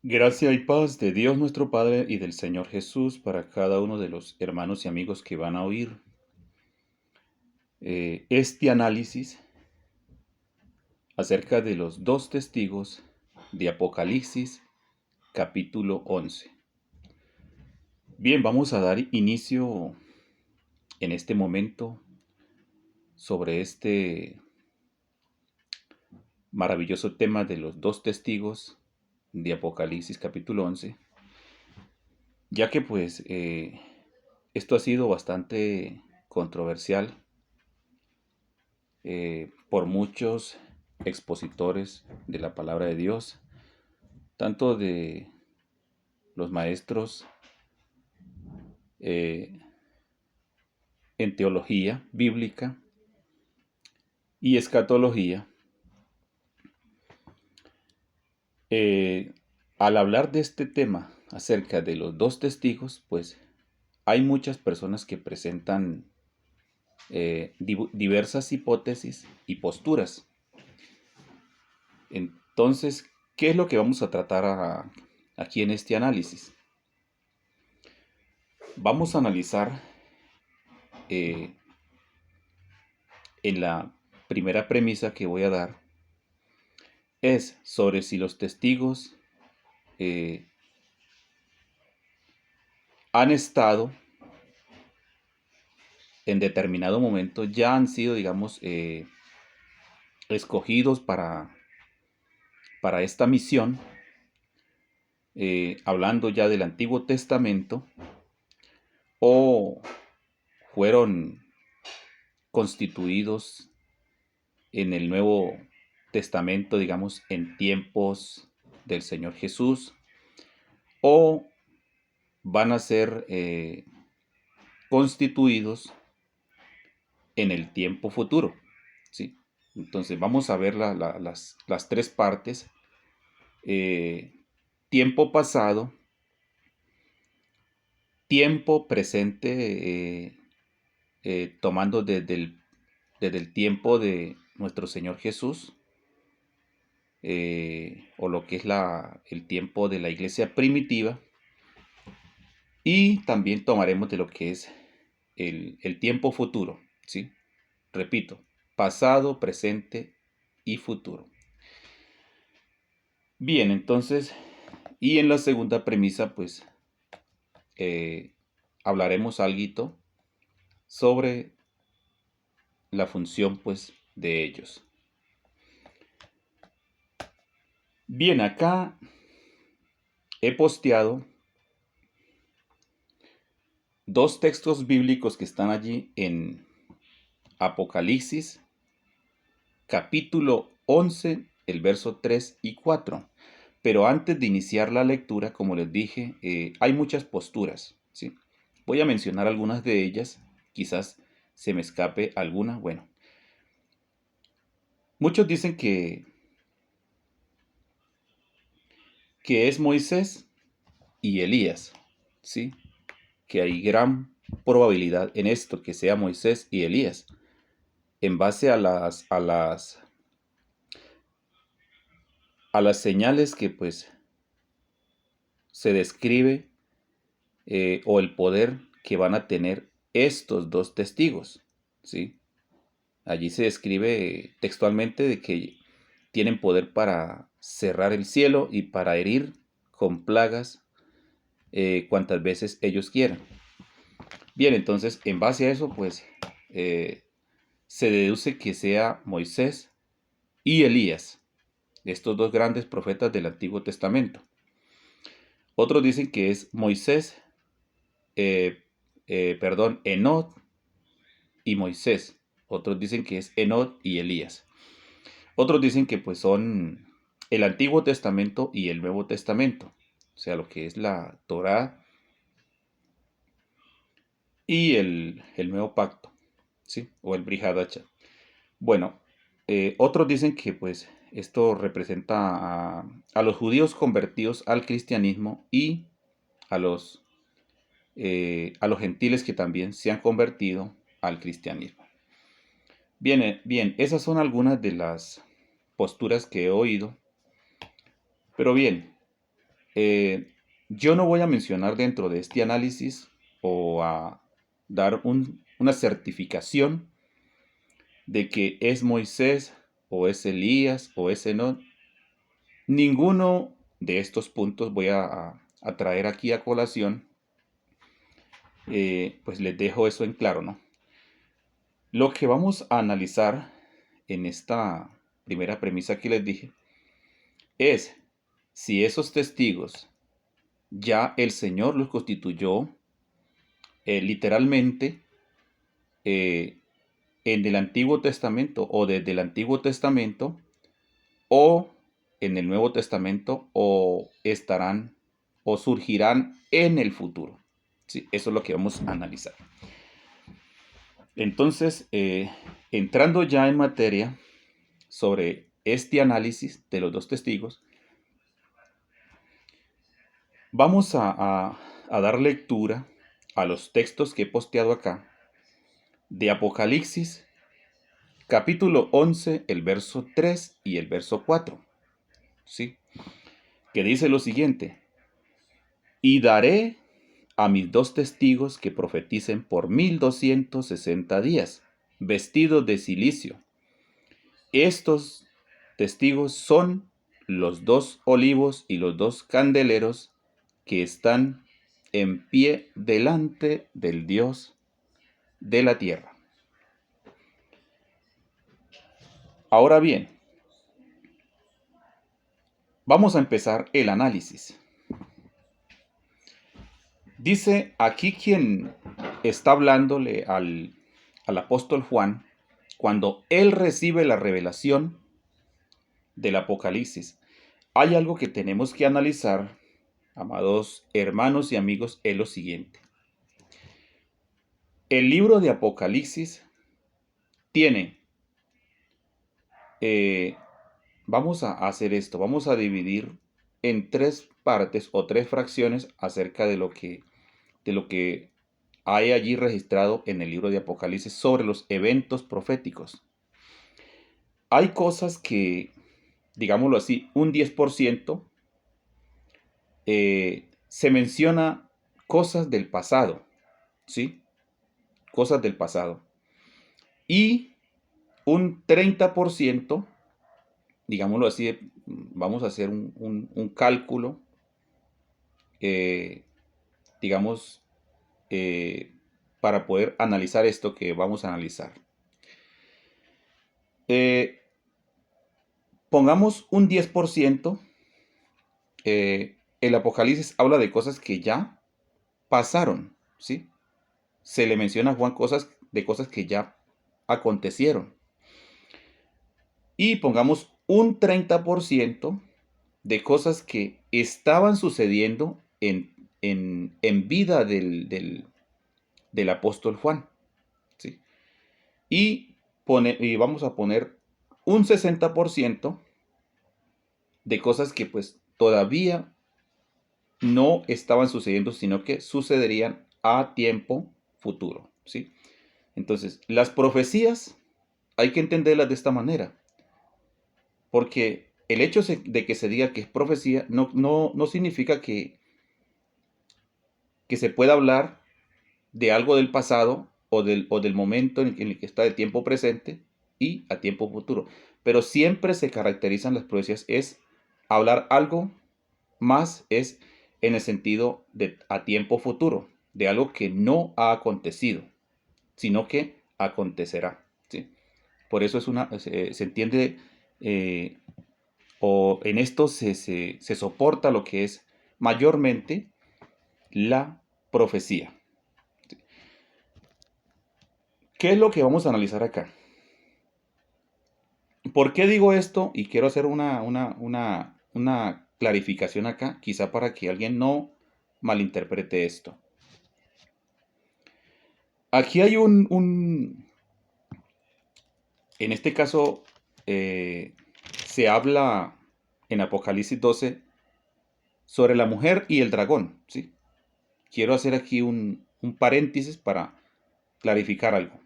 Gracia y paz de Dios nuestro Padre y del Señor Jesús para cada uno de los hermanos y amigos que van a oír este análisis acerca de los dos testigos de Apocalipsis capítulo 11. Bien, vamos a dar inicio en este momento sobre este maravilloso tema de los dos testigos de Apocalipsis capítulo 11, ya que esto ha sido bastante controversial por muchos expositores de la palabra de Dios, tanto de los maestros eh, en teología bíblica y escatología. Eh, Al hablar de este tema acerca de los dos testigos, pues hay muchas personas que presentan diversas hipótesis y posturas. Entonces, ¿qué es lo que vamos a tratar aquí en este análisis? Vamos a analizar eh, en la primera premisa que voy a dar es sobre si los testigos eh, han estado en determinado momento, ya han sido, digamos, escogidos para esta misión, hablando ya del Antiguo Testamento, o fueron constituidos en el Nuevo Testamento, digamos, en tiempos del Señor Jesús, o van a ser constituidos en el tiempo futuro, ¿sí? Entonces vamos a ver las tres partes. eh, Tiempo pasado, tiempo presente, tomando desde el tiempo de nuestro Señor Jesús, o lo que es el tiempo de la iglesia primitiva, y también tomaremos de lo que es el tiempo futuro, ¿sí? Repito, pasado, presente y futuro. Bien, entonces, y en la segunda premisa, pues, hablaremos algo sobre la función, pues, de ellos. Bien, acá he posteado dos textos bíblicos que están allí en Apocalipsis, capítulo 11, el verso 3 y 4. Pero antes de iniciar la lectura, como les dije, hay muchas posturas, ¿sí? Voy a mencionar algunas de ellas, quizás se me escape alguna. Bueno, muchos dicen que es Moisés y Elías, ¿sí? Que hay gran probabilidad en esto, que sea Moisés y Elías, en base a las señales que pues se describe, o el poder que van a tener estos dos testigos, ¿sí? Allí se describe textualmente de que tienen poder para cerrar el cielo y para herir con plagas cuantas veces ellos quieran. Bien, entonces en base a eso pues eh, se deduce que sea Moisés y Elías, estos dos grandes profetas del Antiguo Testamento. Otros dicen que es Moisés, Enoc y Moisés. Otros dicen que es Enoc y Elías. Otros dicen que pues son el Antiguo Testamento y el Nuevo Testamento, o sea, lo que es la Torá y el Nuevo Pacto, ¿sí? O el Brit Hadashah. Bueno, otros dicen que pues esto representa a los judíos convertidos al cristianismo y a los gentiles que también se han convertido al cristianismo. Bien, bien, esas son algunas de las posturas que he oído, pero bien, yo no voy a mencionar dentro de este análisis o a dar una certificación de que es Moisés o es Elías o es Enoch. Ninguno de estos puntos voy a traer aquí a colación. Pues les dejo eso en claro, ¿no? Lo que vamos a analizar en esta primera premisa que les dije es si esos testigos ya el Señor los constituyó literalmente en el Antiguo Testamento o desde el Antiguo Testamento o en el Nuevo Testamento o estarán o surgirán en el futuro. Sí, eso es lo que vamos a analizar. Entonces, entrando ya en materia sobre este análisis de los dos testigos, vamos a dar lectura a los textos que he posteado acá de Apocalipsis, capítulo 11, el verso 3 y el verso 4, ¿sí? Que dice lo siguiente: y daré a mis dos testigos que profeticen por 1260 días, vestidos de cilicio. Estos testigos son los dos olivos y los dos candeleros que están en pie delante del Dios de la tierra. Ahora bien, vamos a empezar el análisis. Dice aquí quien está hablándole al apóstol Juan, cuando él recibe la revelación del Apocalipsis. Hay algo que tenemos que analizar, amados hermanos y amigos, es lo siguiente. El libro de Apocalipsis tiene, vamos a hacer esto, vamos a dividir en tres partes o tres fracciones acerca de lo que hay allí registrado en el libro de Apocalipsis sobre los eventos proféticos. Hay cosas que, digámoslo así, un 10% se menciona cosas del pasado, ¿sí? Cosas del pasado. Y un 30%, digámoslo así, vamos a hacer un cálculo, digamos, para poder analizar esto que vamos a analizar. Pongamos un 10%. El Apocalipsis habla de cosas que ya pasaron, ¿sí? Se le menciona a Juan cosas que ya acontecieron. Y pongamos un 30% de cosas que estaban sucediendo en vida del apóstol Juan, ¿sí? Y vamos a poner un 60% de cosas que pues todavía no estaban sucediendo, sino que sucederían a tiempo futuro, ¿sí? Entonces, las profecías hay que entenderlas de esta manera, porque el hecho de que se diga que es profecía no significa que se pueda hablar de algo del pasado o del momento en el que está el tiempo presente y a tiempo futuro. Pero siempre se caracterizan las profecías, es hablar algo más, es en el sentido de a tiempo futuro, de algo que no ha acontecido, sino que acontecerá, ¿sí? Por eso se entiende, o en esto se soporta lo que es mayormente la profecía. ¿Qué es lo que vamos a analizar acá? ¿Por qué digo esto? Y quiero hacer una clarificación acá, quizá para que alguien no malinterprete esto. Aquí hay en este caso, se habla en Apocalipsis 12 sobre la mujer y el dragón, ¿sí? Quiero hacer aquí un paréntesis para clarificar algo.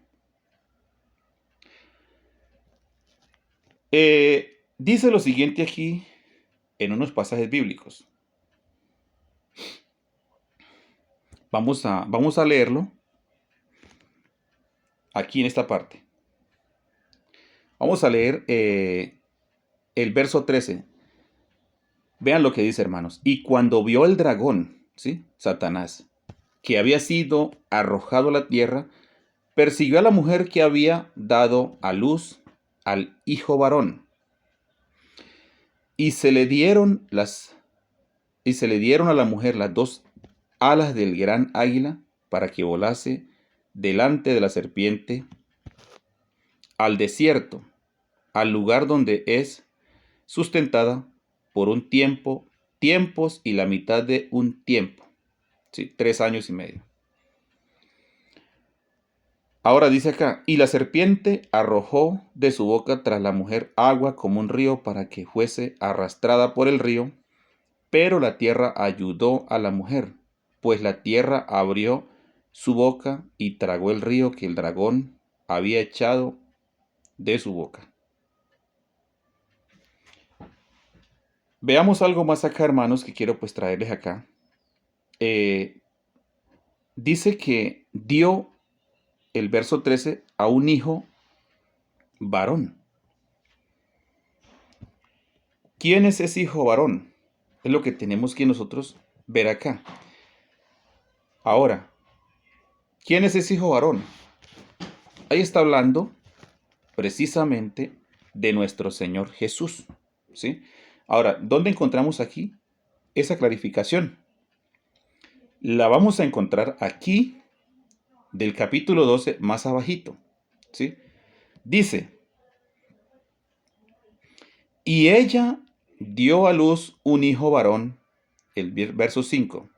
Dice lo siguiente aquí en unos pasajes bíblicos. Vamos a leerlo aquí en esta parte. Vamos a leer el verso 13. Vean lo que dice, hermanos. Y cuando vio el dragón, ¿sí? Satanás, que había sido arrojado a la tierra, persiguió a la mujer que había dado a luz al hijo varón. Y se le dieron a la mujer las dos alas del gran águila para que volase delante de la serpiente al desierto, al lugar donde es sustentada por un tiempo, tiempos y la mitad de un tiempo. Sí, 3 años y medio. Ahora dice acá, y la serpiente arrojó de su boca tras la mujer agua como un río para que fuese arrastrada por el río, pero la tierra ayudó a la mujer, pues la tierra abrió su boca y tragó el río que el dragón había echado de su boca. Veamos algo más acá, hermanos, que quiero pues traerles acá. Dice que dio el verso 13 a un hijo varón. ¿Quién es ese hijo varón? Es lo que tenemos que nosotros ver acá. Ahora, ¿quién es ese hijo varón? Ahí está hablando precisamente de nuestro Señor Jesús, ¿sí? Ahora, ¿dónde encontramos aquí esa clarificación? La vamos a encontrar aquí del capítulo 12 más abajito, ¿sí? Dice, y ella dio a luz un hijo varón, el verso 5,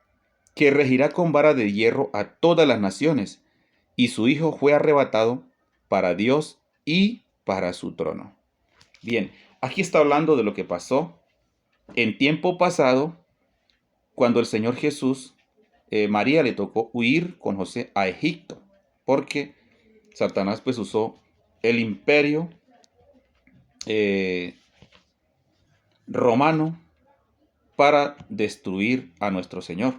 que regirá con vara de hierro a todas las naciones, y su hijo fue arrebatado para Dios y para su trono. Bien, aquí está hablando de lo que pasó en tiempo pasado, cuando el Señor Jesús, María le tocó huir con José a Egipto, porque Satanás pues usó el imperio romano para destruir a nuestro Señor,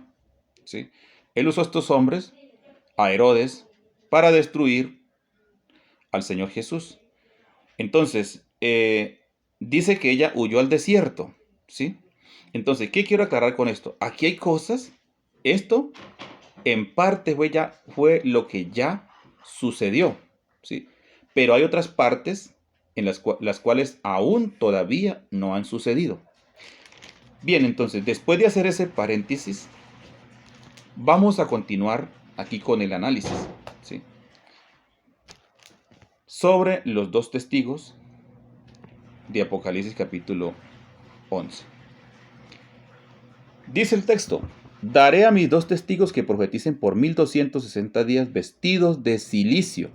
¿sí? Él usó a estos hombres, a Herodes, para destruir al Señor Jesús. Entonces, dice que ella huyó al desierto, ¿sí? Entonces, ¿qué quiero aclarar con esto? Aquí hay cosas, esto en parte fue lo que ya sucedió, ¿sí? Pero hay otras partes en las cuales aún todavía no han sucedido. Bien, entonces, después de hacer ese paréntesis, vamos a continuar aquí con el análisis, ¿sí? Sobre los dos testigos de Apocalipsis capítulo 11. Dice el texto, daré a mis dos testigos que profeticen por 1260 días vestidos de cilicio.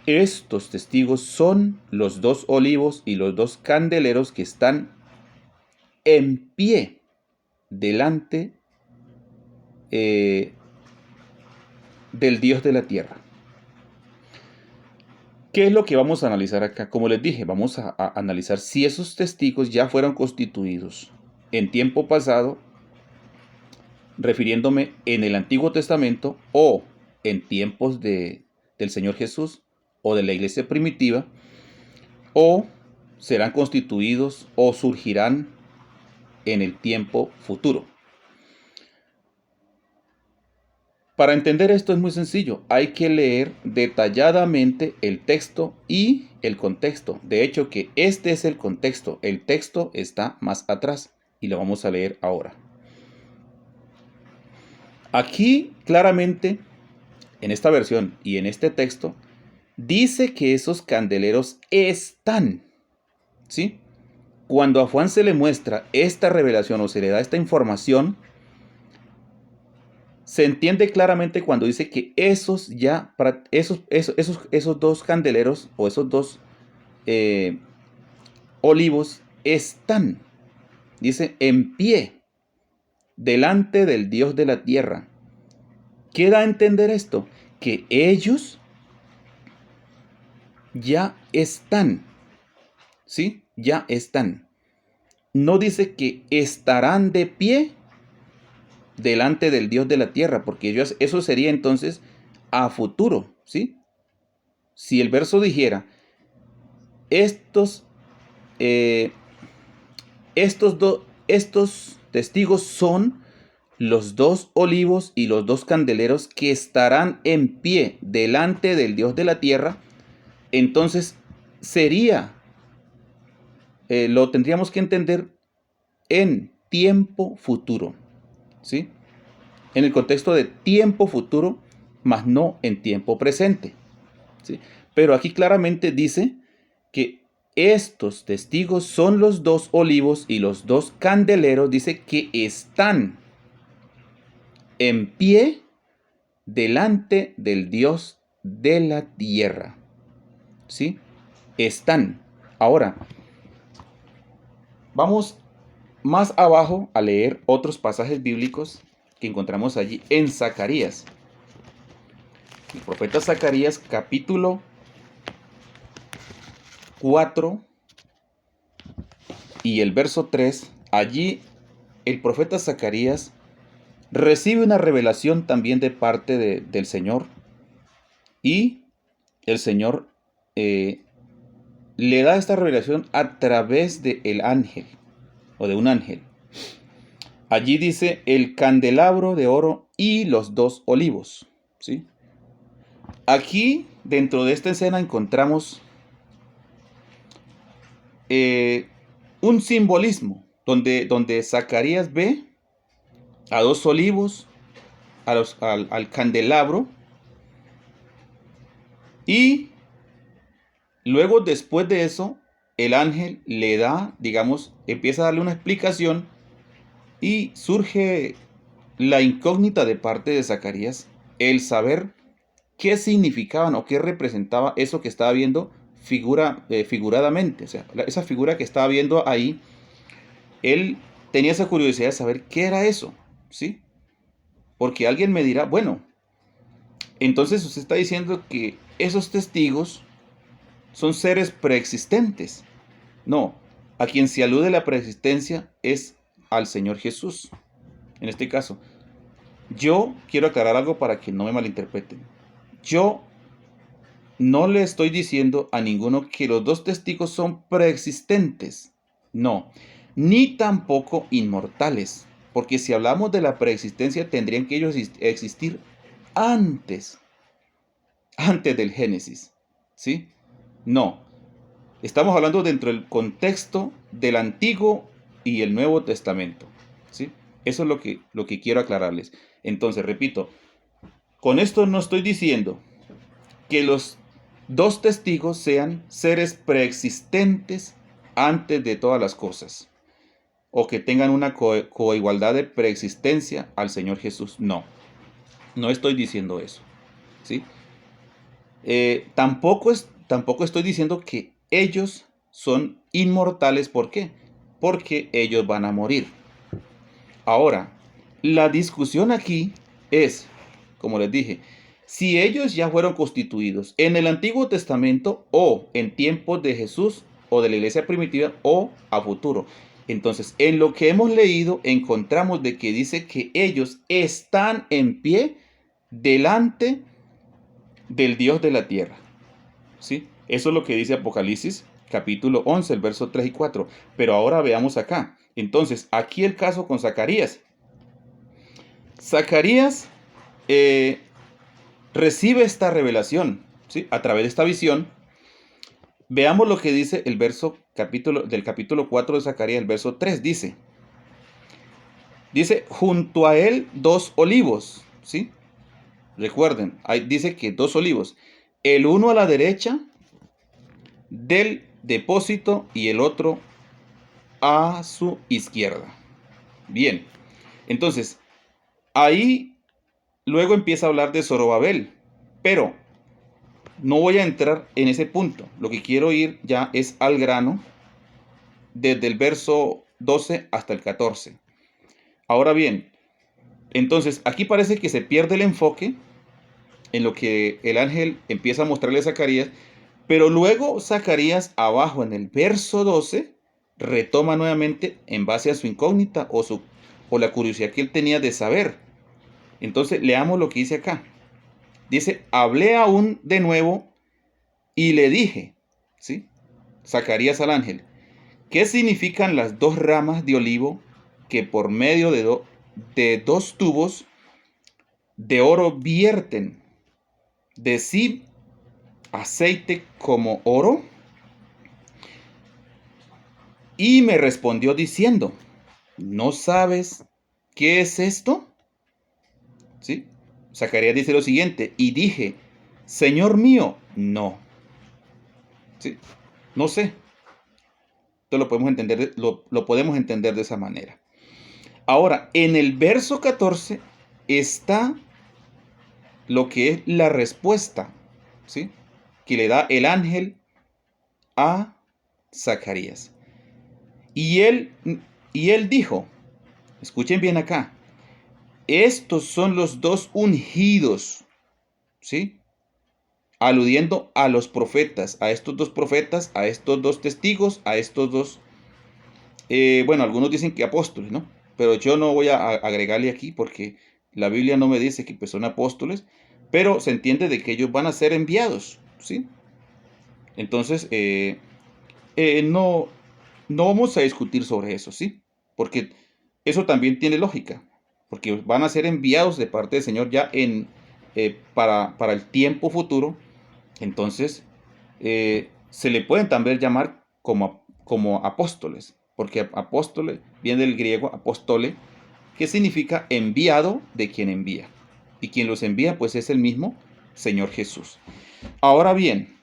Estos testigos son los dos olivos y los dos candeleros que están en pie delante del Dios de la tierra. ¿Qué es lo que vamos a analizar acá? Como les dije, vamos a analizar si esos testigos ya fueron constituidos en tiempo pasado, refiriéndome en el Antiguo Testamento o en tiempos del Señor Jesús o de la iglesia primitiva, o serán constituidos o surgirán en el tiempo futuro. Para entender esto es muy sencillo, hay que leer detalladamente el texto y el contexto. De hecho que este es el contexto, el texto está más atrás y lo vamos a leer ahora. Aquí claramente, en esta versión y en este texto, dice que esos candeleros están, ¿sí? Cuando a Juan se le muestra esta revelación o se le da esta información, se entiende claramente cuando dice que esos dos candeleros o esos dos olivos están, dice, en pie delante del Dios de la tierra. ¿Qué da a entender esto? Que ellos ya están, ¿sí? Ya están. No dice que estarán de pie, delante del Dios de la tierra, porque eso sería entonces a futuro, ¿sí? Si el verso dijera, estos, eh, estos testigos son los dos olivos y los dos candeleros que estarán en pie delante del Dios de la tierra, entonces sería, lo tendríamos que entender en tiempo futuro, ¿sí? En el contexto de tiempo futuro, más no en tiempo presente, ¿sí? Pero aquí claramente dice que estos testigos son los dos olivos y los dos candeleros, dice que están en pie delante del Dios de la tierra, ¿sí? Están. Ahora, vamos más abajo a leer otros pasajes bíblicos que encontramos allí en Zacarías. El profeta Zacarías, capítulo 4 y el verso 3, allí el profeta Zacarías recibe una revelación también de parte del Señor, y el Señor le da esta revelación a través del ángel, o de un ángel. Allí dice el candelabro de oro y los dos olivos, ¿sí? Aquí, dentro de esta escena, encontramos un simbolismo donde Zacarías ve a dos olivos, al candelabro, y luego, después de eso, el ángel le da, digamos, empieza a darle una explicación, y surge la incógnita de parte de Zacarías, el saber qué significaban o qué representaba eso que estaba viendo figuradamente. O sea, esa figura que estaba viendo ahí, él tenía esa curiosidad de saber qué era eso, ¿sí? Porque alguien me dirá, bueno, entonces usted está diciendo que esos testigos son seres preexistentes. No, a quien se alude la preexistencia es al Señor Jesús. En este caso, yo quiero aclarar algo para que no me malinterpreten. Yo no le estoy diciendo a ninguno que los dos testigos son preexistentes. No, ni tampoco inmortales. Porque si hablamos de la preexistencia, tendrían que ellos existir antes del Génesis. ¿Sí? No. Estamos hablando dentro del contexto del Antiguo y el Nuevo Testamento, ¿sí? Eso es lo que quiero aclararles. Entonces, repito, con esto no estoy diciendo que los dos testigos sean seres preexistentes antes de todas las cosas, o que tengan una coigualdad de preexistencia al Señor Jesús. No, no estoy diciendo eso, ¿sí? Tampoco estoy diciendo que ellos son inmortales. ¿Por qué? Porque ellos van a morir. Ahora, la discusión aquí es, como les dije, si ellos ya fueron constituidos en el Antiguo Testamento, o en tiempos de Jesús o de la iglesia primitiva, o a futuro. Entonces, en lo que hemos leído, encontramos de que dice que ellos están en pie delante del Dios de la tierra, ¿sí? Eso es lo que dice Apocalipsis capítulo 11, el verso 3 y 4. Pero ahora veamos acá. Entonces, aquí el caso con Zacarías. Zacarías recibe esta revelación, ¿sí? A través de esta visión. Veamos lo que dice el verso del capítulo 4 de Zacarías, el verso 3. Dice, junto a él dos olivos, ¿sí? Recuerden, dice que dos olivos, el uno a la derecha del depósito y el otro a su izquierda. Bien, entonces, ahí luego empieza a hablar de Zorobabel, pero no voy a entrar en ese punto. Lo que quiero ir ya es al grano, desde el verso 12 hasta el 14. Ahora bien, entonces aquí parece que se pierde el enfoque en lo que el ángel empieza a mostrarle a Zacarías, pero luego Zacarías abajo en el verso 12 retoma nuevamente en base a su incógnita o o la curiosidad que él tenía de saber. Entonces leamos lo que dice acá. Dice, hablé aún de nuevo y le dije, ¿sí? Zacarías al ángel, ¿qué significan las dos ramas de olivo que por medio de dos tubos de oro vierten de sí aceite como oro? Y me respondió diciendo, ¿no sabes qué es esto? ¿Sí? Zacarías dice lo siguiente, y dije, Señor mío, no. ¿Sí? No sé. Esto lo podemos entender de esa manera. Ahora, en el verso 14 está lo que es la respuesta, ¿sí? Que le da el ángel a Zacarías. Y él dijo, escuchen bien acá, estos son los dos ungidos, ¿sí? Aludiendo a los profetas, a estos dos profetas, a estos dos testigos, a estos dos, bueno, algunos dicen que apóstoles, ¿no? Pero yo no voy a agregarle aquí porque la Biblia no me dice que pues, son apóstoles, pero se entiende de que ellos van a ser enviados, ¿sí? Entonces, no, no vamos a discutir sobre eso, ¿sí? Porque eso también tiene lógica, porque van a ser enviados de parte del Señor ya para el tiempo futuro. Entonces, se le pueden también llamar como apóstoles, porque apóstoles viene del griego apóstole, que significa enviado de quien envía. Y quien los envía, pues es el mismo Señor Jesús. Ahora bien,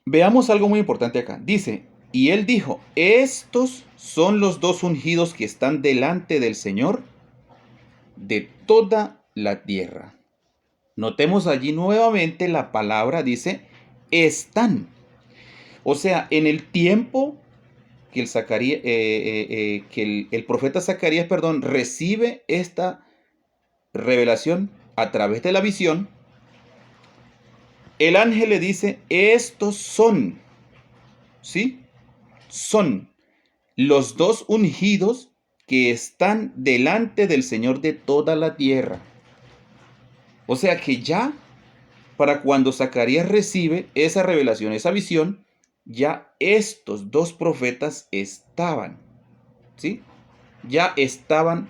veamos algo muy importante acá. Dice, y él dijo, estos son los dos ungidos que están delante del Señor de toda la tierra. Notemos allí nuevamente la palabra dice, están. O sea, en el tiempo que el profeta Zacarías, perdón, recibe esta revelación a través de la visión, el ángel le dice, estos son, ¿sí? Son los dos ungidos que están delante del Señor de toda la tierra. O sea que ya, para cuando Zacarías recibe esa revelación, esa visión, ya estos dos profetas estaban, ¿sí? Ya estaban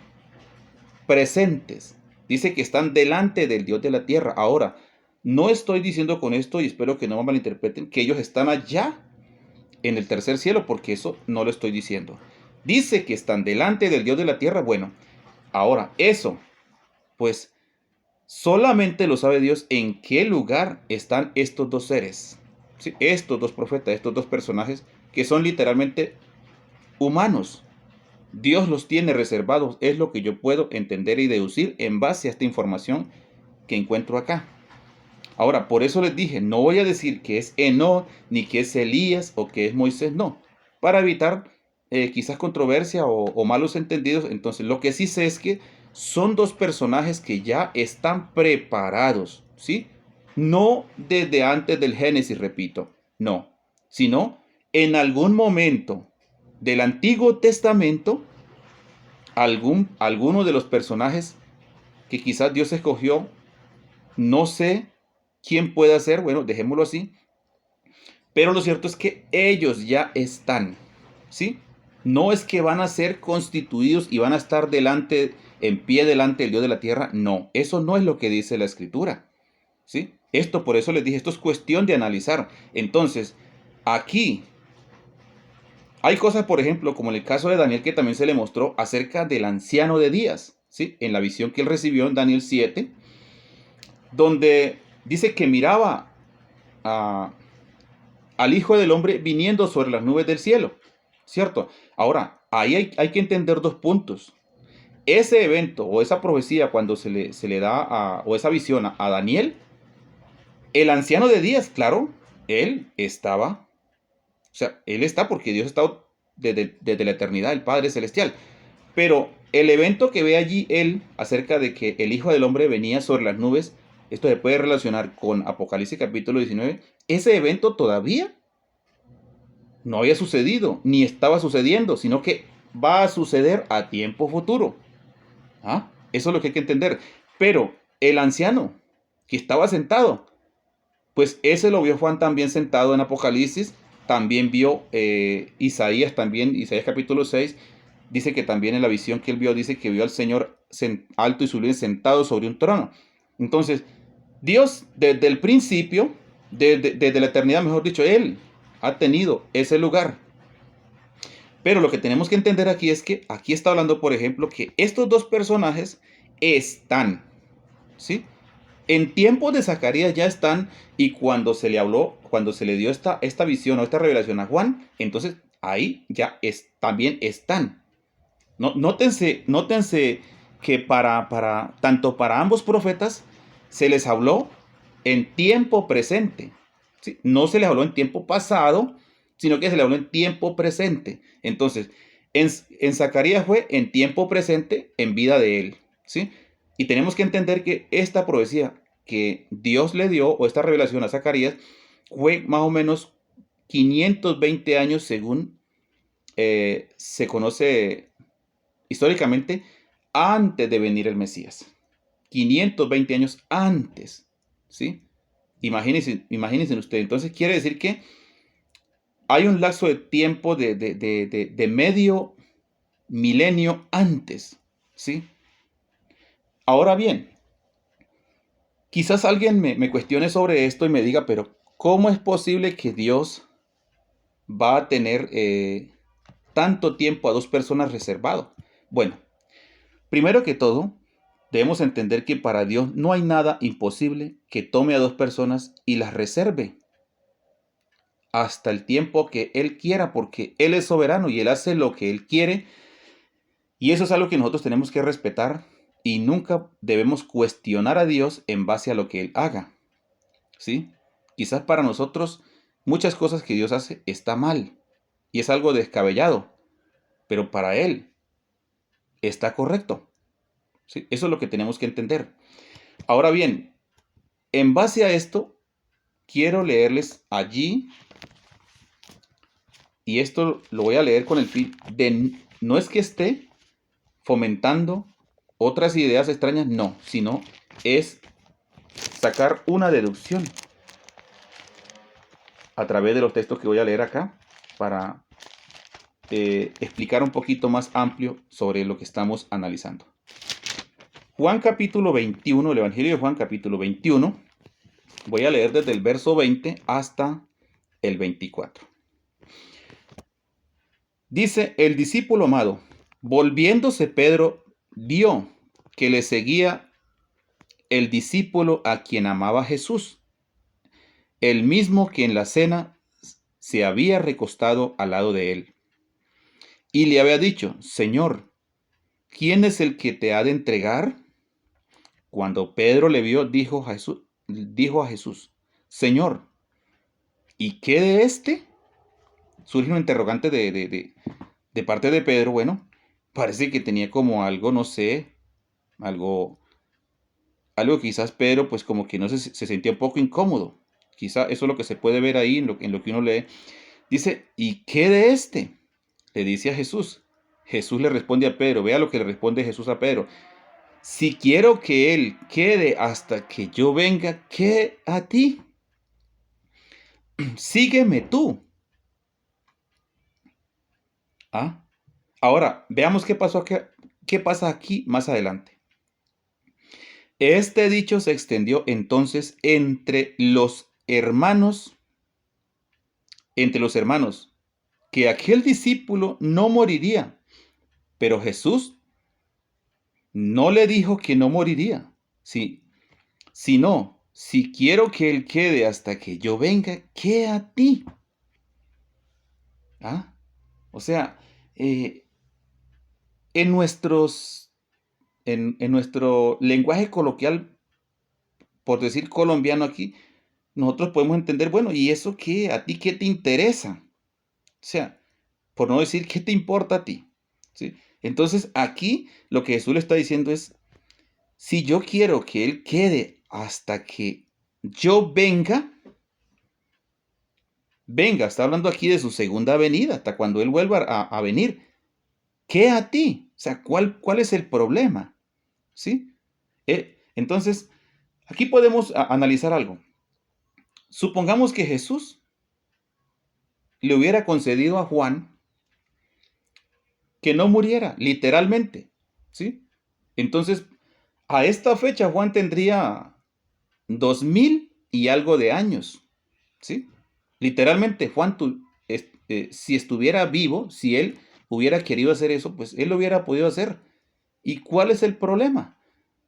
presentes. Dice que están delante del Dios de la tierra. Ahora, no estoy diciendo con esto, y espero que no me malinterpreten, que ellos están allá en el tercer cielo, porque eso no lo estoy diciendo. Dice que están delante del Dios de la tierra. Bueno, ahora, eso, pues, solamente lo sabe Dios en qué lugar están estos dos seres. ¿Sí? Estos dos profetas, estos dos personajes que son literalmente humanos. Dios los tiene reservados, es lo que yo puedo entender y deducir en base a esta información que encuentro acá. Ahora, por eso les dije, no voy a decir que es Enoc, ni que es Elías o que es Moisés, no. Para evitar quizás controversia o malos entendidos, entonces lo que sí sé es que son dos personajes que ya están preparados, ¿sí? No desde antes del Génesis, repito, no, sino en algún momento del Antiguo Testamento, alguno de los personajes que quizás Dios escogió, no sé quién puede ser, bueno, dejémoslo así, pero lo cierto es que ellos ya están, ¿sí? No es que van a ser constituidos y van a estar en pie delante del Dios de la tierra, no, eso no es lo que dice la Escritura, ¿sí? Esto, por eso les dije, esto es cuestión de analizar. Entonces, aquí hay cosas, por ejemplo, como en el caso de Daniel, que también se le mostró acerca del anciano de días, ¿sí? En la visión que él recibió en Daniel 7, donde dice que miraba al Hijo del Hombre viniendo sobre las nubes del cielo, ¿cierto? Ahora, ahí hay que entender dos puntos. Ese evento o esa profecía cuando se le da, o esa visión a Daniel, el anciano de días, claro, él estaba, o sea, él está porque Dios está desde la eternidad, el Padre Celestial. Pero el evento que ve allí él acerca de que el Hijo del Hombre venía sobre las nubes, esto se puede relacionar con Apocalipsis capítulo 19, ese evento todavía no había sucedido, ni estaba sucediendo, sino que va a suceder a tiempo futuro. ¿Ah? Eso es lo que hay que entender. Pero el anciano que estaba sentado, pues ese lo vio Juan también sentado en Apocalipsis, también vio Isaías, también Isaías capítulo 6, dice que también en la visión que él vio, dice que vio al Señor alto y sublime sentado sobre un trono. Entonces, Dios desde el principio, desde la eternidad, mejor dicho, Él ha tenido ese lugar. Pero lo que tenemos que entender aquí es que aquí está hablando, por ejemplo, que estos dos personajes están, ¿sí? En tiempos de Zacarías ya están, y cuando se le habló, cuando se le dio esta visión o esta revelación a Juan, entonces ahí ya también están. No, nótense que tanto para ambos profetas se les habló en tiempo presente. ¿Sí? No se les habló en tiempo pasado, sino que se les habló en tiempo presente. Entonces, en Zacarías fue en tiempo presente, en vida de él. ¿Sí? Y tenemos que entender que esta profecía que Dios le dio, o esta revelación a Zacarías, fue más o menos 520 años según se conoce históricamente, antes de venir el Mesías. 520 años antes, ¿sí? Imagínense ustedes. Entonces quiere decir que hay un lapso de tiempo de medio milenio antes, ¿sí? Ahora bien, quizás alguien me cuestione sobre esto y me diga, pero ¿cómo es posible que Dios va a tener tanto tiempo a dos personas reservado? Bueno, primero que todo, debemos entender que para Dios no hay nada imposible que tome a dos personas y las reserve hasta el tiempo que Él quiera, porque Él es soberano y Él hace lo que Él quiere. Y eso es algo que nosotros tenemos que respetar y nunca debemos cuestionar a Dios en base a lo que Él haga. ¿Sí? Quizás para nosotros muchas cosas que Dios hace está mal y es algo descabellado, pero para Él está correcto. ¿Sí? Eso es lo que tenemos que entender. Ahora bien, en base a esto, quiero leerles allí, y esto lo voy a leer con el fin de, no es que esté fomentando otras ideas extrañas, no, sino es sacar una deducción a través de los textos que voy a leer acá para explicar un poquito más amplio sobre lo que estamos analizando. Juan capítulo 21, el Evangelio de Juan capítulo 21, voy a leer desde el verso 20 hasta el 24. Dice el discípulo amado, volviéndose Pedro, vio que le seguía el discípulo a quien amaba Jesús, el mismo que en la cena se había recostado al lado de él. Y le había dicho, Señor, ¿quién es el que te ha de entregar? Cuando Pedro le vio, dijo a Jesús, Señor, ¿y qué de este? Surge un interrogante de parte de Pedro. Bueno, parece que tenía como algo, no sé, algo quizás Pedro pues como que no se sentía un poco incómodo. Quizá eso es lo que se puede ver ahí en lo que uno lee. Dice, ¿y qué de este? Le dice a Jesús. Jesús le responde a Pedro. Vea lo que le responde Jesús a Pedro. Si quiero que él quede hasta que yo venga, ¿qué a ti? Sígueme tú. ¿Ah? Ahora, veamos qué pasa aquí más adelante. Este dicho se extendió entonces entre los hermanos, que aquel discípulo no moriría, pero Jesús no le dijo que no moriría, sí, sino, si quiero que él quede hasta que yo venga, ¿qué a ti? ¿Ah? O sea, eh, en en nuestro lenguaje coloquial, por decir colombiano aquí, nosotros podemos entender, bueno, ¿y eso qué? ¿A ti qué te interesa? O sea, por no decir qué te importa a ti. ¿Sí? Entonces aquí lo que Jesús le está diciendo es, si yo quiero que Él quede hasta que yo venga, está hablando aquí de su segunda venida, hasta cuando Él vuelva a venir. ¿Qué a ti? O sea, ¿cuál es el problema? ¿Sí? Entonces, aquí podemos analizar algo. Supongamos que Jesús le hubiera concedido a Juan que no muriera, literalmente, ¿sí? Entonces, a esta fecha Juan tendría 2000 y algo de años, ¿sí? Literalmente, Juan, si estuviera vivo, si él hubiera querido hacer eso, pues él lo hubiera podido hacer. ¿Y cuál es el problema?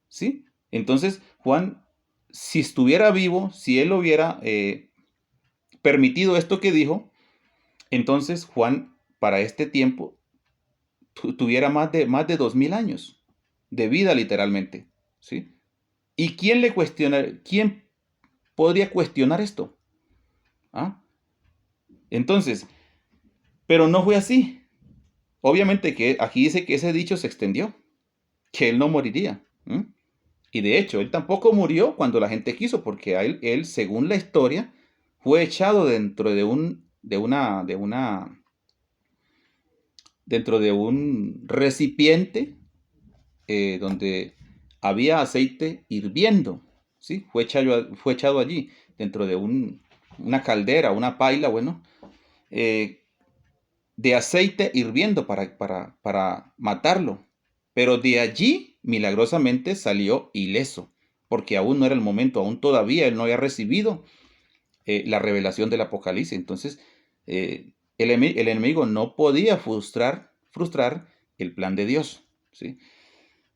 ¿Sí? Entonces, Juan, si estuviera vivo, si él hubiera permitido esto que dijo, entonces Juan, para este tiempo, tuviera más de 2000 años de vida, literalmente. ¿Sí? ¿Y quién podría cuestionar esto? ¿Ah? Entonces, pero no fue así. Obviamente que aquí dice que ese dicho se extendió, que él no moriría. Y de hecho, él tampoco murió cuando la gente quiso, porque él, según la historia, fue echado dentro de un recipiente donde había aceite hirviendo, ¿sí? Fue echado allí, dentro de una caldera, una paila, bueno, eh, de aceite hirviendo para matarlo. Pero de allí, milagrosamente, salió ileso, porque aún no era el momento, aún todavía él no había recibido la revelación del Apocalipsis. Entonces, el enemigo no podía frustrar el plan de Dios, ¿sí?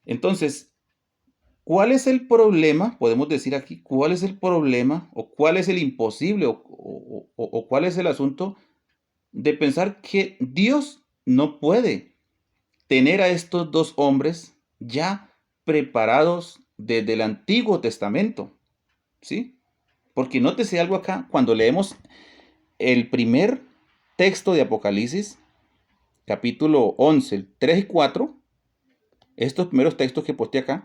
Entonces, ¿cuál es el problema? Podemos decir aquí, ¿cuál es el problema o cuál es el imposible o cuál es el asunto de pensar que Dios no puede tener a estos dos hombres ya preparados desde el Antiguo Testamento? ¿Sí? Porque nótese algo acá, cuando leemos el primer texto de Apocalipsis, capítulo 11, 3 y 4, estos primeros textos que posté acá,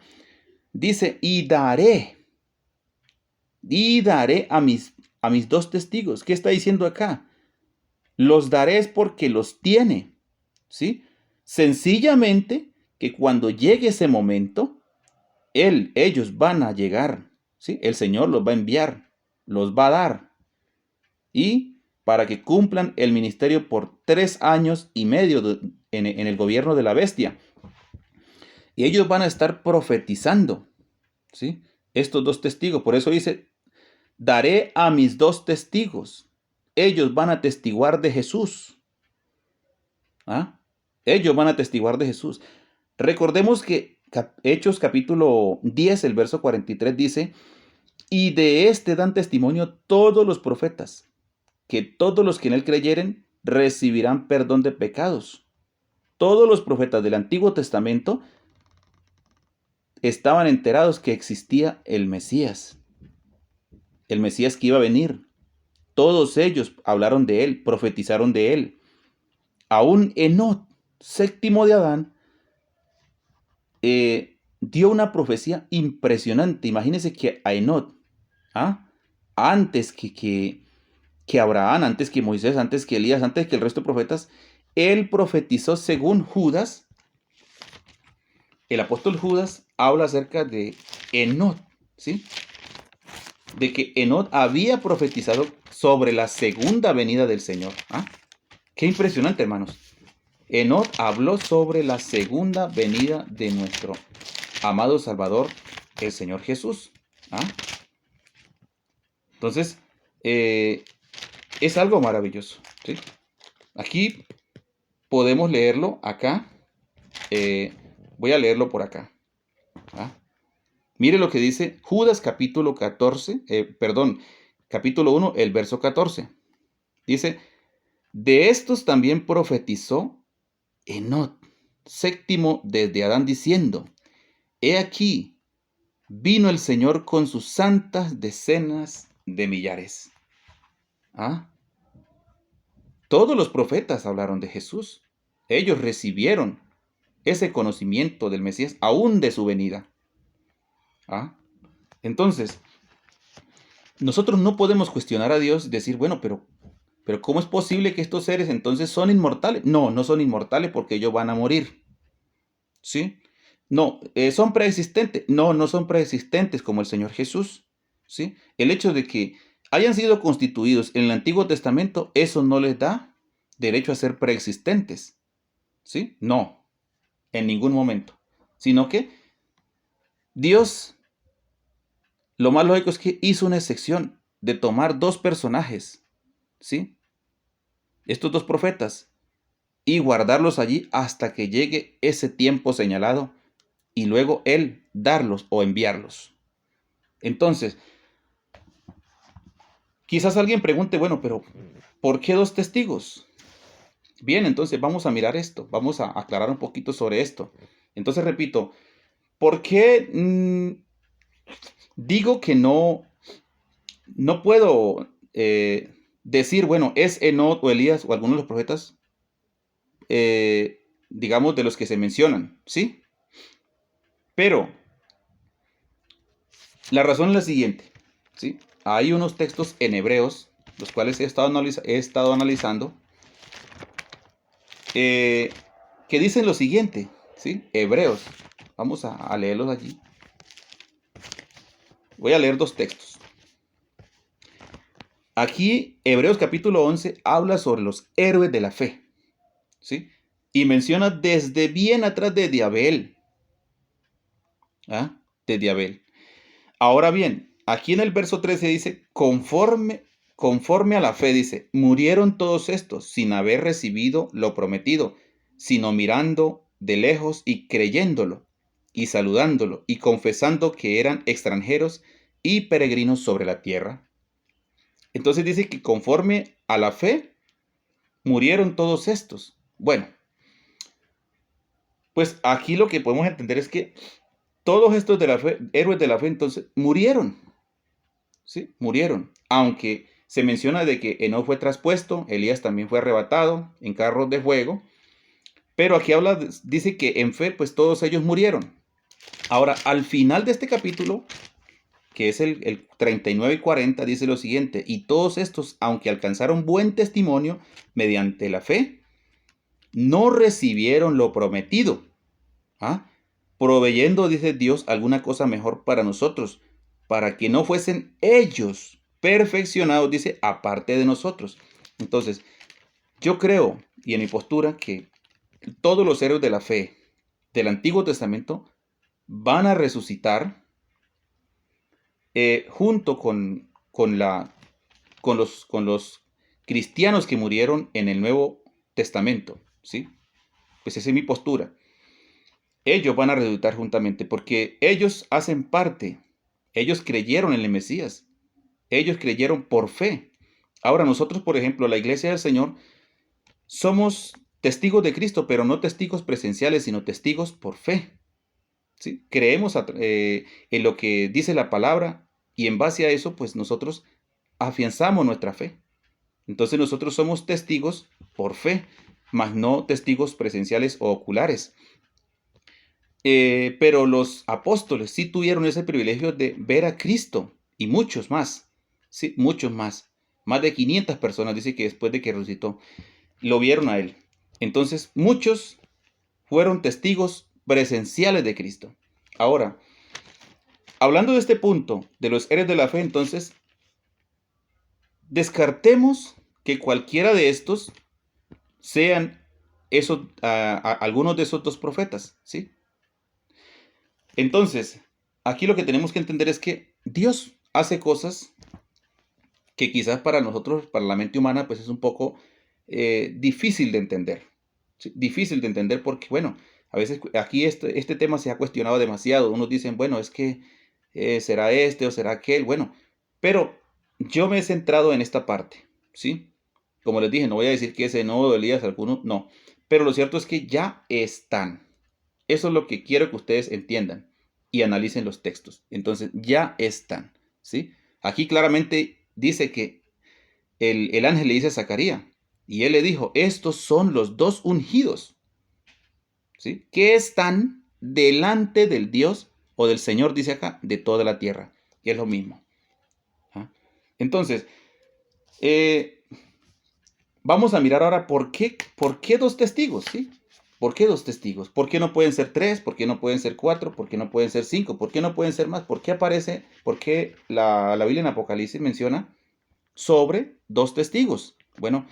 dice, y daré a mis dos testigos. ¿Qué está diciendo acá? Los daré es porque los tiene, ¿sí? Sencillamente que cuando llegue ese momento, ellos van a llegar, ¿sí? El Señor los va a enviar, los va a dar. Y para que cumplan el ministerio por 3 años y medio en el gobierno de la bestia. Y ellos van a estar profetizando, ¿sí? Estos dos testigos. Por eso dice, daré a mis dos testigos. Ellos van a testiguar de Jesús. ¿Ah? Ellos van a testiguar de Jesús. Recordemos que Hechos capítulo 10, el verso 43 dice, y de este dan testimonio todos los profetas, que todos los que en él creyeren recibirán perdón de pecados. Todos los profetas del Antiguo Testamento estaban enterados que existía el Mesías que iba a venir. Todos ellos hablaron de él, profetizaron de él. Aún Enot, séptimo de Adán, dio una profecía impresionante. Imagínense que a Enot, antes que Abraham, antes que Moisés, antes que Elías, antes que el resto de profetas, él profetizó según Judas. El apóstol Judas habla acerca de Enot, ¿sí? De que Enot había profetizado sobre la segunda venida del Señor. Qué impresionante, hermanos. Enot habló sobre la segunda venida de nuestro amado Salvador, el Señor Jesús. Entonces, es algo maravilloso, ¿sí? Aquí podemos leerlo acá. Voy a leerlo por acá. Mire lo que dice Judas capítulo 14, capítulo 1, el verso 14. Dice, de estos también profetizó Enot, séptimo desde Adán, diciendo, he aquí, vino el Señor con sus santas decenas de millares. Todos los profetas hablaron de Jesús. Ellos recibieron ese conocimiento del Mesías, aún de su venida. Entonces, nosotros no podemos cuestionar a Dios y decir, bueno, pero pero ¿cómo es posible que estos seres entonces son inmortales? No, no son inmortales porque ellos van a morir. ¿Sí? No, ¿son preexistentes? No, no son preexistentes como el Señor Jesús. ¿Sí? El hecho de que hayan sido constituidos en el Antiguo Testamento, eso no les da derecho a ser preexistentes. ¿Sí? No, en ningún momento. Sino que Dios, lo más lógico es que hizo una excepción de tomar dos personajes, ¿sí? Estos dos profetas, y guardarlos allí hasta que llegue ese tiempo señalado y luego Él darlos o enviarlos. Entonces, quizás alguien pregunte, bueno, pero ¿por qué dos testigos? Bien, entonces vamos a mirar esto, vamos a aclarar un poquito sobre esto. Entonces, repito, ¿por qué digo que no puedo decir, bueno, es Enoc o Elías o algunos de los profetas, digamos, de los que se mencionan, ¿sí? Pero la razón es la siguiente, ¿sí? Hay unos textos en hebreos, los cuales he estado analizando, que dicen lo siguiente, ¿sí? Hebreos, vamos a leerlos allí. Voy a leer dos textos. Aquí, Hebreos capítulo 11 habla sobre los héroes de la fe, ¿sí? Y menciona desde bien atrás de Abel, ¿ah? Desde Abel. Ahora bien, aquí en el verso 13 dice, conforme a la fe, dice, murieron todos estos sin haber recibido lo prometido, sino mirando de lejos y creyéndolo, y saludándolo, y confesando que eran extranjeros y peregrinos sobre la tierra. Entonces dice que conforme a la fe, murieron todos estos. Bueno, pues aquí lo que podemos entender es que todos estos de la fe, héroes de la fe, entonces murieron. ¿Sí? Murieron. Aunque se menciona de que Enoc fue traspuesto, Elías también fue arrebatado en carros de fuego, pero aquí dice que en fe, pues todos ellos murieron. Ahora, al final de este capítulo, que es el 39 y 40, dice lo siguiente, y todos estos, aunque alcanzaron buen testimonio mediante la fe, no recibieron lo prometido, ¿ah? Proveyendo, dice Dios, alguna cosa mejor para nosotros, para que no fuesen ellos perfeccionados, dice, aparte de nosotros. Entonces, yo creo, y en mi postura, que todos los héroes de la fe del Antiguo Testamento van a resucitar junto con los cristianos que murieron en el Nuevo Testamento, ¿sí? Pues esa es mi postura. Ellos van a resucitar juntamente porque ellos hacen parte, ellos creyeron en el Mesías, ellos creyeron por fe. Ahora nosotros, por ejemplo, la Iglesia del Señor, somos testigos de Cristo, pero no testigos presenciales, sino testigos por fe. ¿Sí? Creemos en lo que dice la palabra y en base a eso, pues nosotros afianzamos nuestra fe. Entonces nosotros somos testigos por fe, mas no testigos presenciales o oculares. Pero los apóstoles sí tuvieron ese privilegio de ver a Cristo y muchos más, sí, muchos más. Más de 500 personas dice que después de que resucitó, lo vieron a él. Entonces, muchos fueron testigos presenciales de Cristo. Ahora, hablando de este punto, de los héroes de la fe, entonces, descartemos que cualquiera de estos sean algunos de esos dos profetas, ¿sí? Entonces, aquí lo que tenemos que entender es que Dios hace cosas que quizás para nosotros, para la mente humana, pues es un poco difícil de entender. ¿Sí? Difícil de entender porque, bueno, a veces aquí este tema se ha cuestionado demasiado. Unos dicen, bueno, es que será este o será aquel. Bueno, pero yo me he centrado en esta parte, ¿sí? Como les dije, no voy a decir que ese no, Elías, alguno, no. Pero lo cierto es que ya están. Eso es lo que quiero que ustedes entiendan y analicen los textos. Entonces, ya están, ¿sí? Aquí claramente dice que el ángel le dice a Zacarías, y él le dijo, estos son los dos ungidos, ¿sí? Que están delante del Dios o del Señor, dice acá, de toda la tierra, que es lo mismo. ¿Ah? Entonces, vamos a mirar ahora por qué dos testigos, ¿sí? ¿Por qué dos testigos? ¿Por qué no pueden ser tres? ¿Por qué no pueden ser cuatro? ¿Por qué no pueden ser cinco? ¿Por qué no pueden ser más? ¿Por qué aparece? ¿Por qué la Biblia en Apocalipsis menciona sobre dos testigos? Bueno,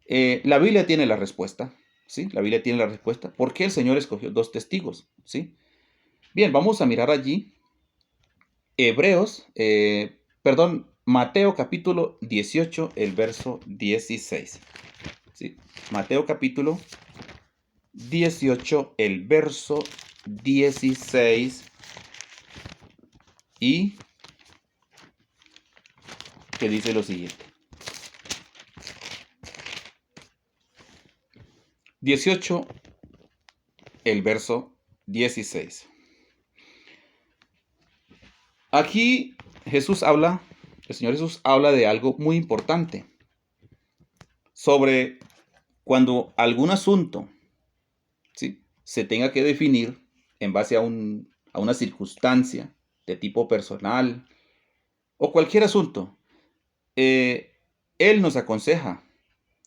la Biblia tiene la respuesta, ¿sí? La Biblia tiene la respuesta. ¿Por qué el Señor escogió dos testigos? ¿Sí? Bien, vamos a mirar allí Mateo capítulo 18, el verso 16. ¿Sí? Mateo capítulo 18, el verso 16. Y que dice lo siguiente. 18, el verso 16. Aquí el Señor Jesús habla de algo muy importante. Sobre cuando algún asunto, ¿sí?, se tenga que definir en base a una circunstancia de tipo personal o cualquier asunto. Él nos aconseja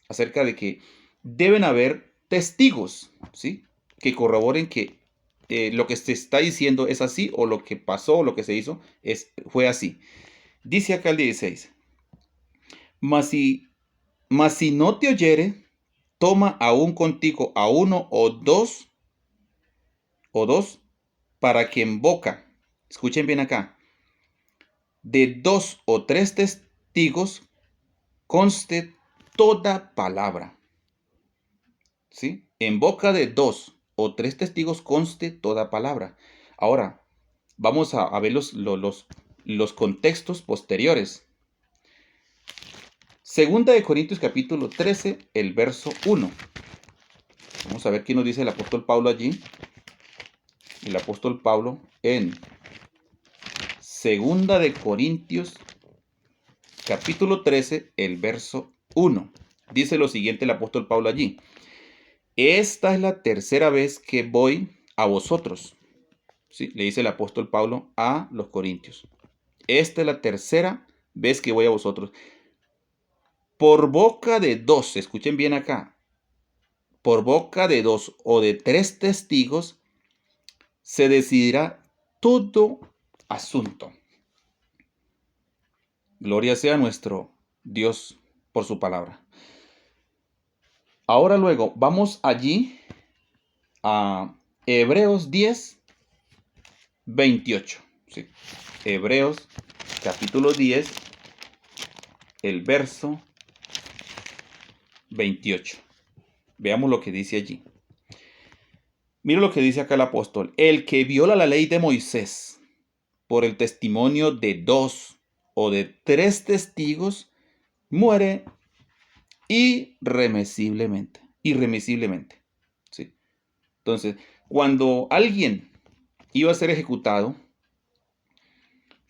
acerca de que deben haber testigos, ¿sí?, que corroboren que lo que se está diciendo es así, o lo que pasó, o lo que se hizo, fue así. Dice acá el 16, mas si no te oyere, toma aún contigo a uno o dos, para que en boca, escuchen bien acá, de dos o tres testigos conste toda palabra. ¿Sí? En boca de dos o tres testigos conste toda palabra. Ahora, vamos a ver los contextos posteriores. Segunda de Corintios capítulo 13, el verso 1. Vamos a ver qué nos dice el apóstol Pablo allí. El apóstol Pablo en Segunda de Corintios capítulo 13, el verso 1. Dice lo siguiente el apóstol Pablo allí. Esta es la tercera vez que voy a vosotros. ¿Sí? Le dice el apóstol Pablo a los corintios. Esta es la tercera vez que voy a vosotros. Por boca de dos, escuchen bien acá, por boca de dos o de tres testigos se decidirá todo asunto. Gloria sea nuestro Dios por su palabra. Ahora luego, vamos allí a Hebreos 10, 28. ¿Sí? Hebreos capítulo 10, el verso 28. Veamos lo que dice allí. Mira lo que dice acá el apóstol. El que viola la ley de Moisés por el testimonio de dos o de tres testigos muere irremisiblemente. Irremisiblemente. ¿Sí? Entonces, cuando alguien iba a ser ejecutado,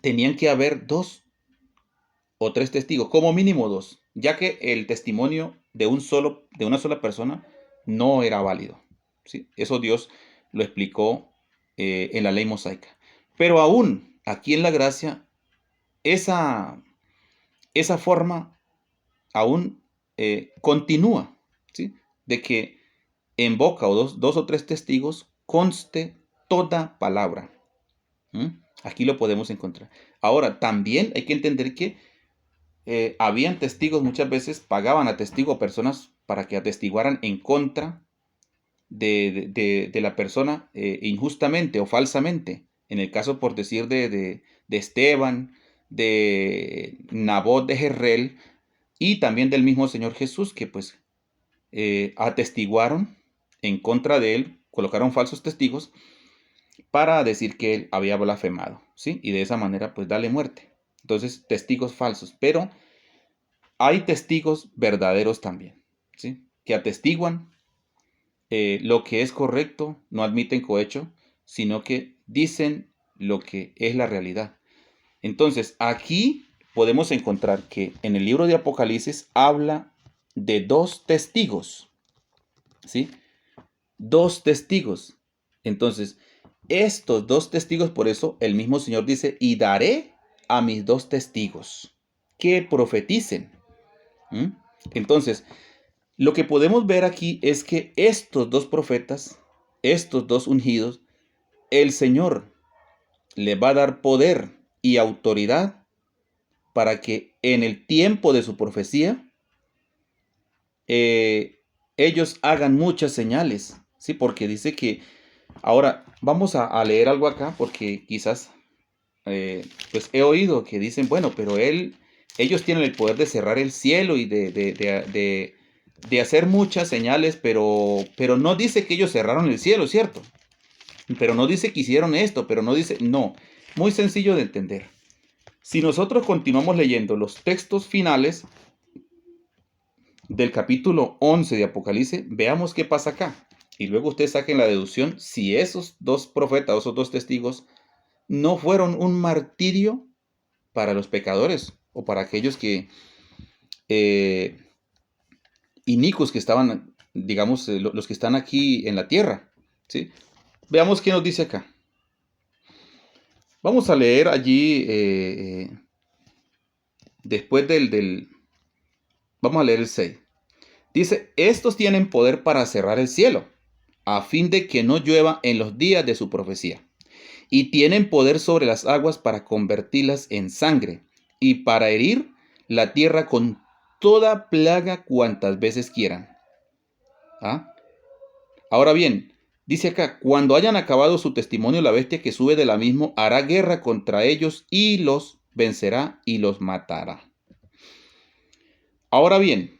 tenían que haber dos o tres testigos, como mínimo dos, ya que el testimonio de una sola persona no era válido. ¿Sí? Eso Dios lo explicó en la ley mosaica. Pero aún aquí en la gracia, esa forma aún continúa, ¿sí?, de que en boca o dos o tres testigos conste toda palabra. Aquí lo podemos encontrar. Ahora, también hay que entender que habían testigos, muchas veces pagaban a testigos personas para que atestiguaran en contra de la persona injustamente o falsamente. En el caso, por decir, de Esteban, de Nabot de Jezreel y también del mismo Señor Jesús, que pues atestiguaron en contra de él, colocaron falsos testigos para decir que él había blasfemado, ¿sí? Y de esa manera pues darle muerte. Entonces, testigos falsos, pero hay testigos verdaderos también, ¿sí?, que atestiguan lo que es correcto, no admiten cohecho, sino que dicen lo que es la realidad. Entonces, aquí podemos encontrar que en el libro de Apocalipsis habla de dos testigos, ¿sí? Dos testigos. Entonces, estos dos testigos, por eso el mismo Señor dice, y daré a mis dos testigos que profeticen. Entonces, Lo que podemos ver aquí es que estos dos profetas, estos dos ungidos, el Señor le va a dar poder y autoridad para que en el tiempo de su profecía ellos hagan muchas señales, ¿sí? Porque dice que, ahora vamos a leer algo acá, porque quizás, pues he oído que dicen, bueno, pero ellos tienen el poder de cerrar el cielo y de hacer muchas señales, pero no dice que ellos cerraron el cielo, ¿cierto? Pero no dice que hicieron esto, pero no dice, no, muy sencillo de entender. Si nosotros continuamos leyendo los textos finales del capítulo 11 de Apocalipsis, veamos qué pasa acá. Y luego ustedes saquen la deducción si esos dos profetas, esos dos testigos, no fueron un martirio para los pecadores o para aquellos que inicuos que estaban, digamos, los que están aquí en la tierra, ¿sí? Veamos qué nos dice acá. Vamos a leer allí, después vamos a leer el 6. Dice, estos tienen poder para cerrar el cielo, a fin de que no llueva en los días de su profecía. Y tienen poder sobre las aguas para convertirlas en sangre, y para herir la tierra con toda plaga cuantas veces quieran. ¿Ah? Ahora bien, dice acá, cuando hayan acabado su testimonio, la bestia que sube del abismo hará guerra contra ellos y los vencerá y los matará. Ahora bien,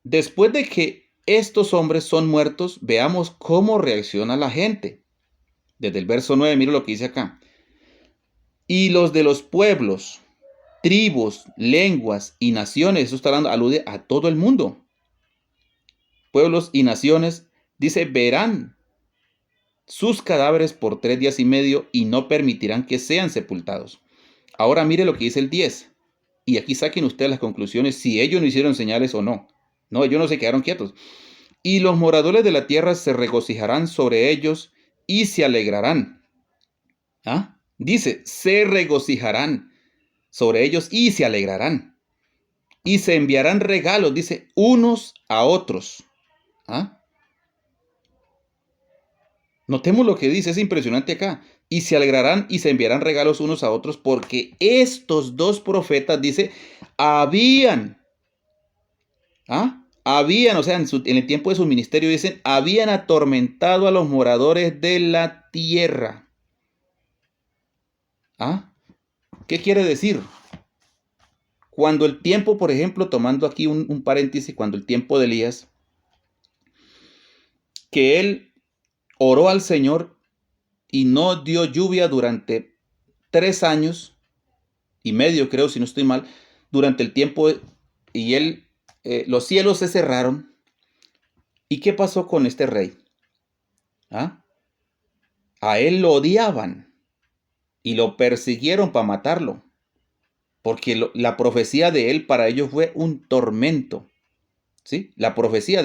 después de que estos hombres son muertos, veamos cómo reacciona la gente. Desde el verso 9, mira lo que dice acá. Y los de los pueblos, tribus, lenguas y naciones, eso está hablando, alude a todo el mundo. Pueblos y naciones, dice, verán sus cadáveres por 3 días y medio y no permitirán que sean sepultados. Ahora mire lo que dice el 10. Y aquí saquen ustedes las conclusiones si ellos no hicieron señales o no. No, ellos no se quedaron quietos. Y los moradores de la tierra se regocijarán sobre ellos y se alegrarán. ¿Ah? Dice, se regocijarán sobre ellos y se alegrarán. Y se enviarán regalos, dice, unos a otros. ¿Ah? Notemos lo que dice, es impresionante acá. Y se alegrarán y se enviarán regalos unos a otros porque estos dos profetas, dice, habían, o sea, en el tiempo de su ministerio, dicen, habían atormentado a los moradores de la tierra. ¿Ah? ¿Qué quiere decir? Cuando el tiempo, por ejemplo, tomando aquí un paréntesis, cuando el tiempo de Elías, que él oró al Señor y no dio lluvia durante 3 años y medio, creo, si no estoy mal, durante el tiempo, y los cielos se cerraron. ¿Y qué pasó con este rey? ¿Ah? A él lo odiaban y lo persiguieron para matarlo, porque la profecía de él para ellos fue un tormento. ¿Sí? La profecía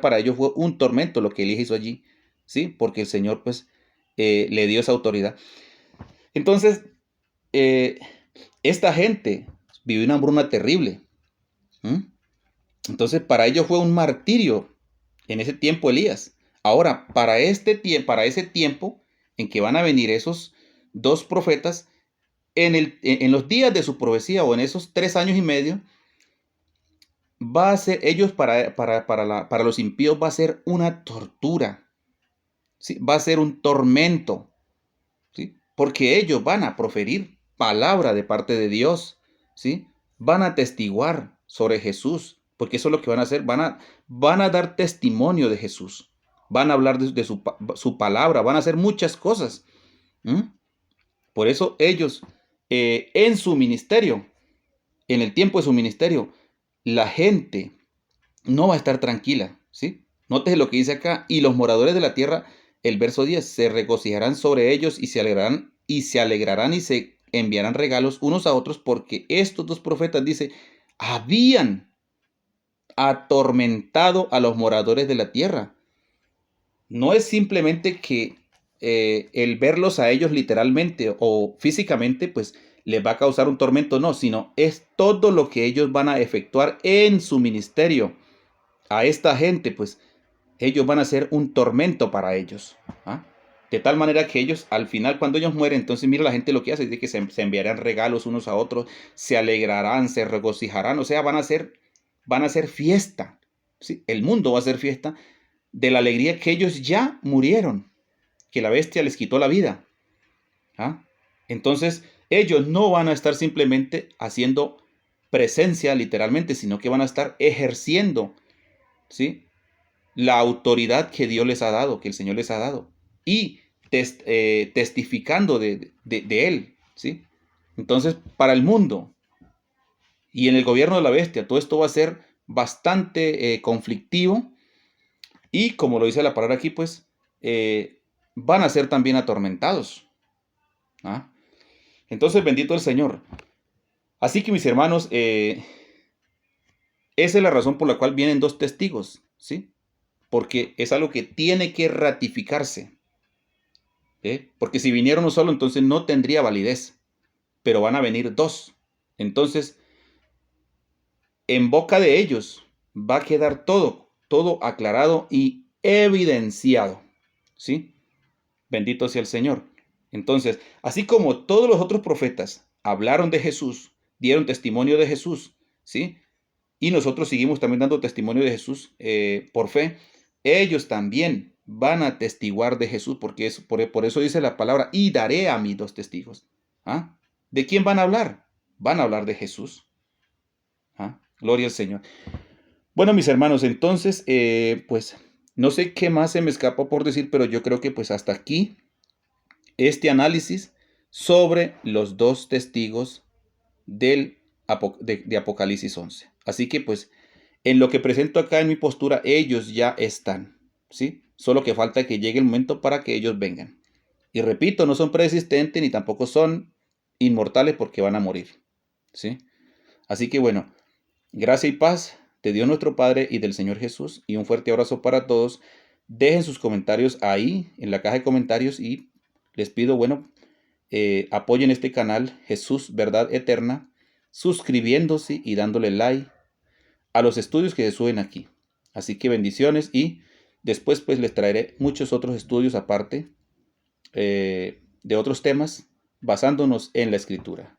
para ellos fue un tormento lo que Elías hizo allí, ¿sí? Porque el Señor pues le dio esa autoridad. Entonces, esta gente vivió una hambruna terrible. Entonces, para ellos fue un martirio en ese tiempo Elías. Ahora, para ese tiempo en que van a venir esos dos profetas, en los días de su profecía o en esos 3 años y medio, va a ser, ellos para los impíos va a ser una tortura, ¿sí? Va a ser un tormento, ¿sí? Porque ellos van a proferir palabra de parte de Dios, ¿sí? Van a testiguar sobre Jesús, porque eso es lo que van a hacer, van a dar testimonio de Jesús, van a hablar de su palabra, van a hacer muchas cosas. Por eso ellos, en su ministerio, en el tiempo de su ministerio, la gente no va a estar tranquila, ¿sí? Nótese lo que dice acá, y los moradores de la tierra, el verso 10, se regocijarán sobre ellos y se alegrarán y se enviarán regalos unos a otros porque estos dos profetas, dice, habían atormentado a los moradores de la tierra. No es simplemente que el verlos a ellos literalmente o físicamente, pues les va a causar un tormento, no, sino es todo lo que ellos van a efectuar en su ministerio. a esta gente, pues ellos van a ser un tormento para ellos. ¿Ah? De tal manera que ellos, al final, cuando ellos mueren, entonces mira la gente lo que hace, es de que se enviarán regalos unos a otros, se alegrarán, se regocijarán, o sea, van a hacer fiesta. ¿Sí? El mundo va a hacer fiesta de la alegría que ellos ya murieron, que la bestia les quitó la vida. ¿Ah? Entonces, ellos no van a estar simplemente haciendo presencia literalmente, sino que van a estar ejerciendo, ¿sí?, la autoridad que Dios les ha dado, que el Señor les ha dado, y testificando de Él, ¿sí? Entonces, para el mundo y en el gobierno de la bestia, todo esto va a ser bastante conflictivo y, como lo dice la palabra aquí, pues, van a ser también atormentados. ¿Ah? Entonces, bendito el Señor. Así que, mis hermanos, esa es la razón por la cual vienen dos testigos, ¿sí? Porque es algo que tiene que ratificarse. Porque si viniera uno solo, entonces no tendría validez, pero van a venir dos. Entonces, en boca de ellos va a quedar todo aclarado y evidenciado, ¿sí? Bendito sea el Señor. Entonces, así como todos los otros profetas hablaron de Jesús, dieron testimonio de Jesús, ¿sí? Y nosotros seguimos también dando testimonio de Jesús por fe, ellos también van a testiguar de Jesús, porque por eso dice la palabra, y daré a mis dos testigos. ¿Ah? ¿De quién van a hablar? Van a hablar de Jesús. ¿Ah? Gloria al Señor. Bueno, mis hermanos, entonces, pues, no sé qué más se me escapó por decir, pero yo creo que pues hasta aquí este análisis sobre los dos testigos de Apocalipsis 11. Así que pues en lo que presento acá en mi postura, ellos ya están, ¿sí? Solo que falta que llegue el momento para que ellos vengan. Y repito, no son preexistentes ni tampoco son inmortales porque van a morir, ¿sí? Así que bueno, gracia y paz de Dios nuestro Padre y del Señor Jesús y un fuerte abrazo para todos. Dejen sus comentarios ahí en la caja de comentarios y les pido, bueno, apoyen este canal Jesús Verdad Eterna, suscribiéndose y dándole like a los estudios que se suben aquí. Así que bendiciones y después pues les traeré muchos otros estudios aparte de otros temas basándonos en la escritura.